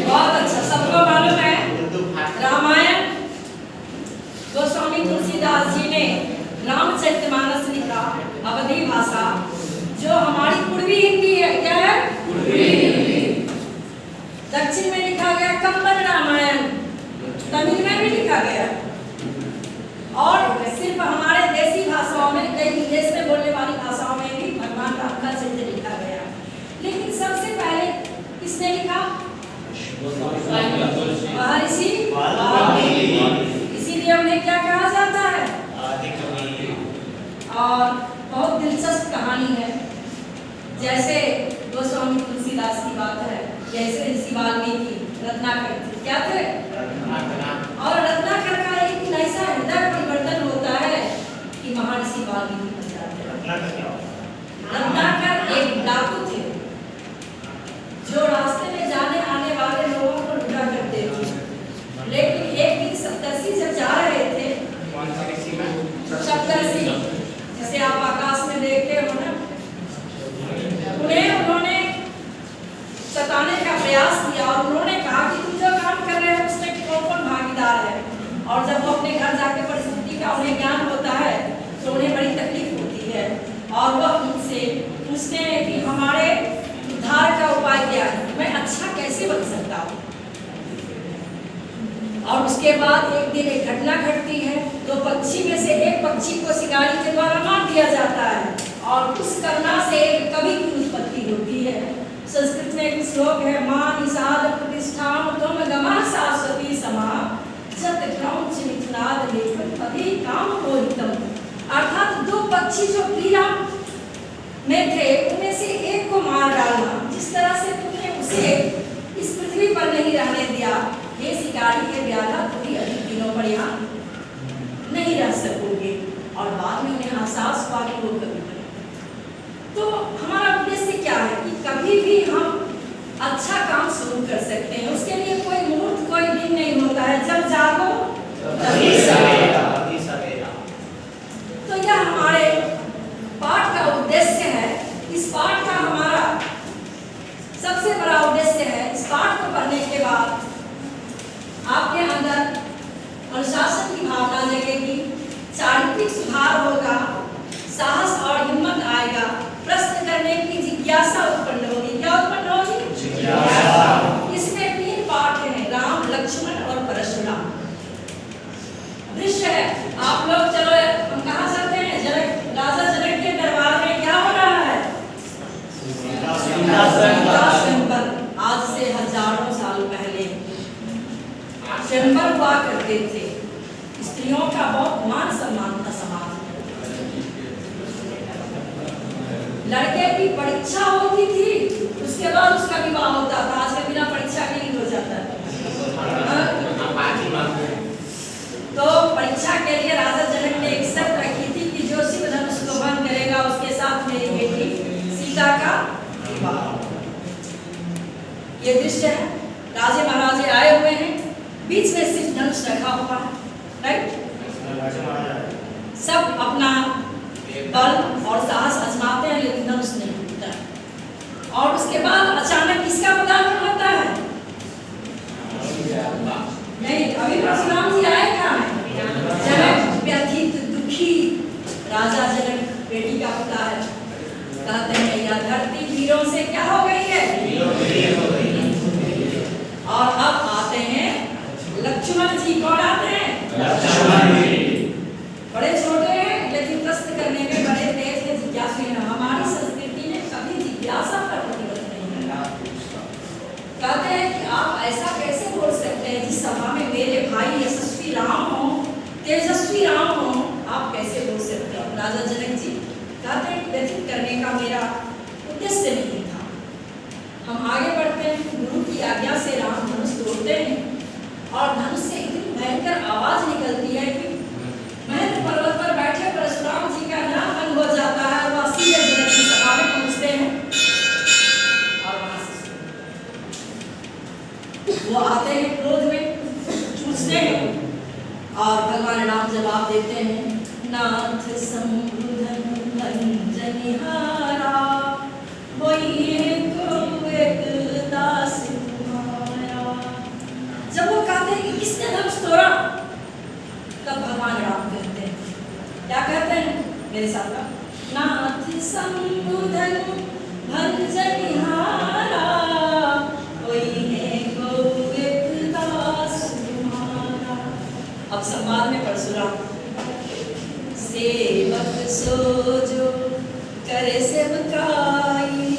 बहुत अच्छा, सबको मालूम है रामायण गोस्वामी तुलसीदास जी ने रामचरितमानस लिखा अवधी भाषा, जो हमारी पूर्वी हिंदी है। क्या है? पूर्वी हिंदी। दक्षिण में लिखा गया कंबन रामायण, तमिल में भी लिखा गया, और सिर्फ हमारे देसी भाषाओं में, कई देश में बोलने वाली भाषाओं में भी भगवान राम का चरित्र लिखा गया। लेकिन सबसे पहले किसने लिखा? महर्षि वाल्मीकि। इसीलिए उन्हें क्या कहा जाता है? और बहुत दिलचस्प कहानी है। जैसे गोस्वामी तुलसीदास की बात है, जैसे ऋषि वाल्मीकि रत्नाकर क्या थे? और रत्नाकर का एक दिन ऐसा हृदय परिवर्तन होता है कि महर्षि वाल्मीकि बन जाते हैं। रत्नाकर एक डाकू थे जो रास्ते में जाने आने वाले लोगों को लूटा करते थे। लेकिन एक दिन सप्तर्षि जब जा रहे थे, सप्तर्षि जिसे आप आकाश में देखते हो ना, उन्होंने सताने का प्रयास किया और उन्होंने कहा कि तुम जो काम कर रहे हो उसमें कौन भागीदार है। और जब वो अपने घर जाके परिस्थिति का उन्हें ज्ञान होता है तो उन्हें बड़ी तकलीफ होती है, और वह उनसे पूछते हैं कि हमारे उद्धार का उपाय क्या है, मैं अच्छा कैसे बन सकता हूँ। और उसके बाद एक दिन एक घटना घटती है, तो पक्षी में से एक पक्षी को शिकारी के द्वारा मार दिया जाता है, और उस करुणा से एक कवि की उत्पत्ति होती है। संस्कृत में एक श्लोक है, मां निषाद प्रतिष्ठाम तुम गमा सरस्वती समा जत क्रौंच मिथुनाद लेखन पति काम कोहितम। अर्थात दो पक्षी जो क्रीड़ा में थे उनमें से एक को मार डालना, जिस तरह से तुमने उसे इस पृथ्वी पर नहीं रहने दिया, ये शिकारी के व्याधा कभी अधिक दिनों पर यहाँ नहीं रह सकोगे। और बाद में उन्हें एहसास हुआ कि वो कभी बने। तो हमारा उद्देश्य क्या है कि कभी भी हम अच्छा काम शुरू कर सकते हैं। उसके लिए कोई मुहूर्त, कोई दिन नहीं होता है, जब जागो तभी सवेरा। तो यह हमारे पाठ का उद्देश्य है। इस पाठ का हमारा सबसे बड़ा उद्देश्य है, इस पाठ को पढ़ने के बाद आपके अंदर अनुशासन की भावना जगेगी, चारित्रिक सुधार होगा, साहस और हिम्मत आएगा, प्रश्न करने की जिज्ञासा उत्पन्न होगी। क्या उत्पन्न होगी? जिज्ञासा। इसमें 3 पाठ हैं, राम, लक्ष्मण और परशुराम। दृश्य है, आप लोग चलो हम कहाँ चलते हैं? राजा जनक के दरबार में क्या हो रहा है? सिंहासन पर आज से हजारों साल पहले स्वयंवर हुआ करते थे। स्त्रियों का बहुत मान सम्मान था समाज में। लड़के की परीक्षा होती थी, उसके बाद उसका विवाह होता था। आज के बिना परीक्षा के लिए हो जाता है। तो परीक्षा के लिए राजा जनक ने एक शर्त रखी थी कि जो शिव धनुष को भंग करेगा उसके साथ मेरी बेटी सीता का विवाह। ये दृश्य है, राजे महाराजे आए हुए हैं, बीच में शिव धनुष रखा हुआ है, राइट? सब अपना बल और साहस आजमाते हैं, लेकिन धनुष नहीं टूटता। और उसके बाद अचानक किसका पदार्पण होता है? नहीं, अभी परशुराम जी आए कहाँ हैं? जनक व्यथित दुखी राजा जनक बेटी का पिता है, कहते हैं यह धरती वीरों से क्या हो गई है? और अब आते हैं लक्ष्मण जी। कौन आते हैं? लक्ष्मण जी बड़े छोटे हैं, लेकिन प्रश्न करने में बड़े तेज हैं, जिज्ञासु हैं। हमारी संस्कृति ने कभी जिज्ञासा पर प्रतिबंध नहीं किया। कहते हैं कि आप ऐसा कैसे बोल सकते हैं जिस सभा में मेरे भाई यशस्वी राम हो, तेजस्वी राम हो, आप कैसे बोल सकते हो? राजा जनक जी कहते हैं व्यथित करने का मेरा उद्देश्य नहीं था। हम आगे बढ़ते हैं। गुरु की आज्ञा से राम धनुष तोड़ते हैं और धनुष से इतनी भयंकर आवाज निकलती है कि महेंद्र पर्वत पर बैठे परशुराम जी का ध्यान भंग हो जाता है और वह सीधे जनक की सभा में पहुंचते हैं। और वहां से वो आते हैं क्रोध में, पूछते हैं, और भगवान राम जवाब देते हैं, नाथ समृद्धन भंजनिहारा वही को एक दास तुम्हारा। जब वो कहते हैं कि किसने धनुष तोड़ा, तब भगवान राम कहते हैं, क्या कहते हैं मेरे साथ का, नाथ संबुधन भंजनिहारा वही है को एक दास तुम्हारा। अब संवाद में परशुराम, सेवक सो जो करे सेवकाई,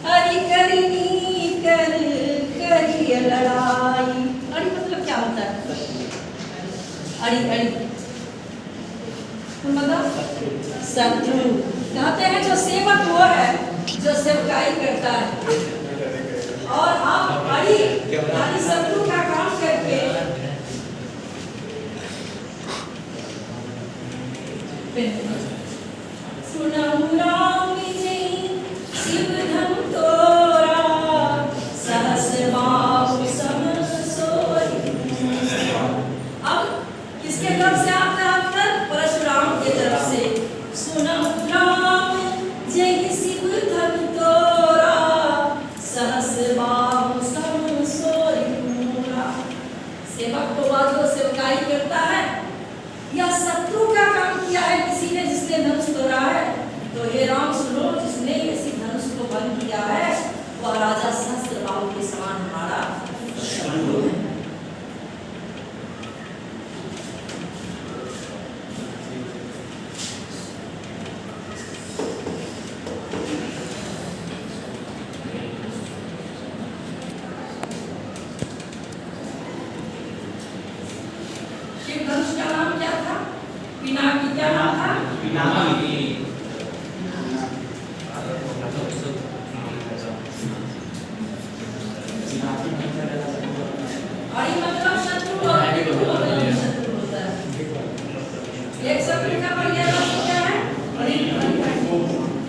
हरि करनी कर करिय लड़ाई। अड़ी मतलब क्या होता है? अड़ी अड़ी मतलब शत्रु। कहते हैं जो सेवक वो है जो सेवकाई करता है, और आप अड़ी यानी शत्रु का काम करके सुनहु राम विजयी शिव धनु तोरा, सहस बाहु सम सोई। अब किसके तरफ से आता है उत्तर? परशुराम के तरफ से। सुनहु राम जय शिव धनु तोरा, सहस बाहु सम सोई। सेवक तो वह जो सेवकाई करता है, या शत्रु का काम किया है किसी ने जिसने धनुष तोड़ा है, तो हे राम सुनो, जिसने इसी धनुष को बंद किया है वह राजा सहस्त्रबाहु के समान हमारा शत्रु है। शिव धनुष का नाम क्या था? पिनाकी। क्या नाम था? पिनाकी। अड़ी मतलब शत्रु और रिपु मतलब शत्रु होता है। एक शत्रु का पर्यायवाची क्या है?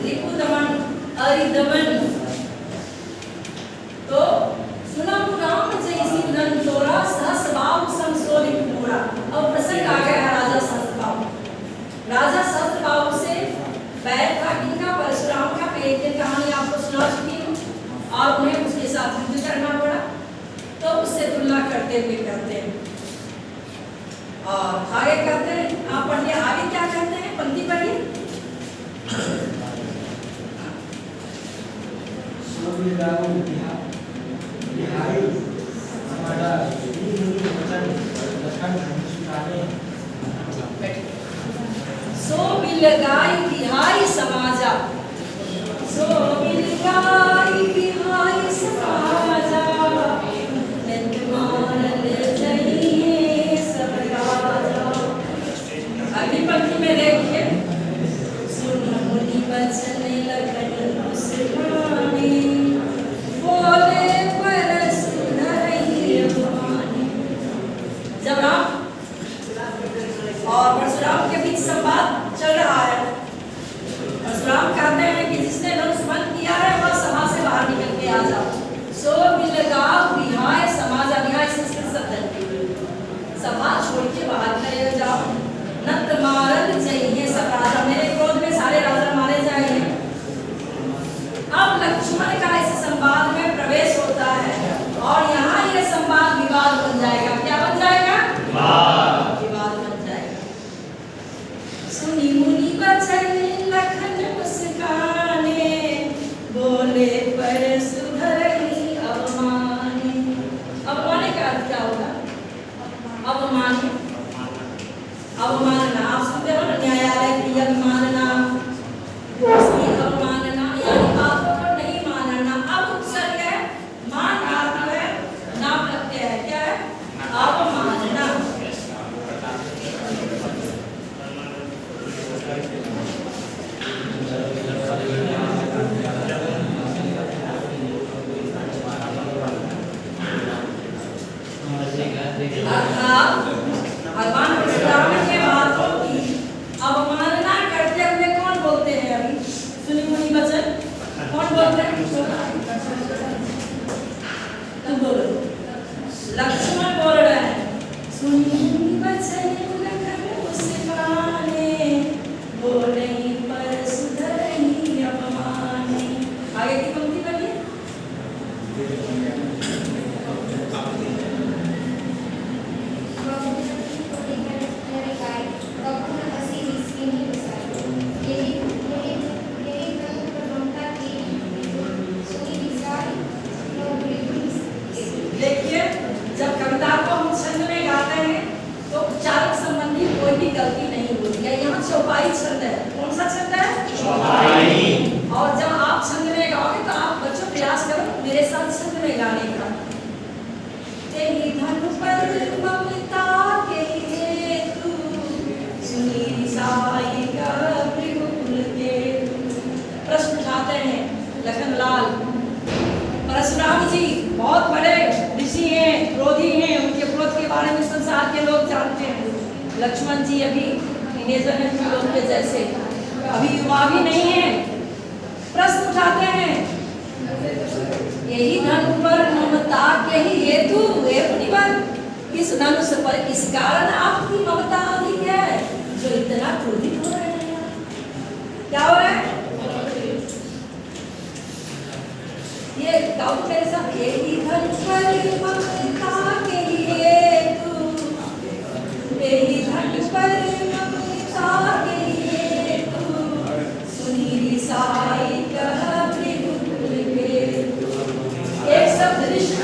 रिपु दमन, अरिदमन। तो सुनहु राम जय शिव धनु तोरा, सहस बाहु सम सोई पूरा। अब प्रसंग आ गया है राजा सहस्त्रबाहु। राजा सहस्त्रबाहु से बैर था किनका? परशुराम का। पेट की कहानी आपको सुना चुकी हूँ, और उन्हें उसके साथ युद्ध करना पड़ा, तो उससे तुलना करते हुए कहते हैं। और आगे कहते हैं, आप पढ़िए आगे क्या कहते हैं, पंक्ति पढ़िए। सो बिलगाई बिहाई समाजा, सो बिलगाई बिहाई समाजा, अगली पंक्ति में देखिए, सुन मुनि वचन लखन मुस्कानी, बोले पर सुधरहि अभिमानी। जब राम और परशुराम के बीच संवाद चल रहा है, परशुराम कहते हैं कि जिसने धनुष बंद किया है वह सभा से बाहर निकल के आ जाओ। सो बिलगाव विहाय समाजा, विहाय संस्कृत शब्द है, सभा छोड़ के बाहर चले जाओ। नत मारन चाहिए सब राजा, मेरे क्रोध में सारे राजा मारे जाएंगे। अब लक्ष्मण का इस संवाद में प्रवेश होता है, और यहाँ ये संवाद विवाद बन जाएगा। क्या बन जाएगा? विवाद बन जाएगा। सुनी मुनि वचन लखन मुस्काने, बोले पर सुधरहि अवमानी। अवमानी का अर्थ क्या होगा? अवमानी, अवमानना। आप सुनते हो ना, न्यायालय की अवमानना, उसकी अवमानना, यानी बातों को नहीं मानना। अब उपसर्ग है, मान धातु है, नाम प्रत्यय है, क्या है? अवमानना। अर्थात भगवान परशुराम के बातों की अवमानना करते चौथाई छंद है। कौन सा छंद है? चौथाई। और जब आप छंद में गाओगे तो आप बच्चों प्रयास करो मेरे साथ छंद में गाने का। तेरी धन पर ममता के हेतु सुनील साई का त्रिभुवन के। प्रश्न उठाते हैं लखनलाल। परशुराम जी बहुत बड़े ऋषि हैं, क्रोधी हैं, उनके क्रोध के बारे में संसार के लोग जानते हैं। लक्ष्मण जी अभी टीनेजर हैं, तुम लोग के जैसे, अभी युवा भी नहीं है। प्रश्न उठाते हैं यही धन पर ममता के ही हेतु हे मुनिवर, इस धनुष पर इस कारण आपकी ममता अधिक है जो इतना क्रोधित हो रहे हैं। क्या हो रहा है? ये गाओ तो मेरे साथ। यही धन पर ममता के ही हेतु, यही धन पर ममता के ही हेतु सुनील साई कह त्रिभुवन के। एक शब्द ऋषि।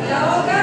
क्या होगा?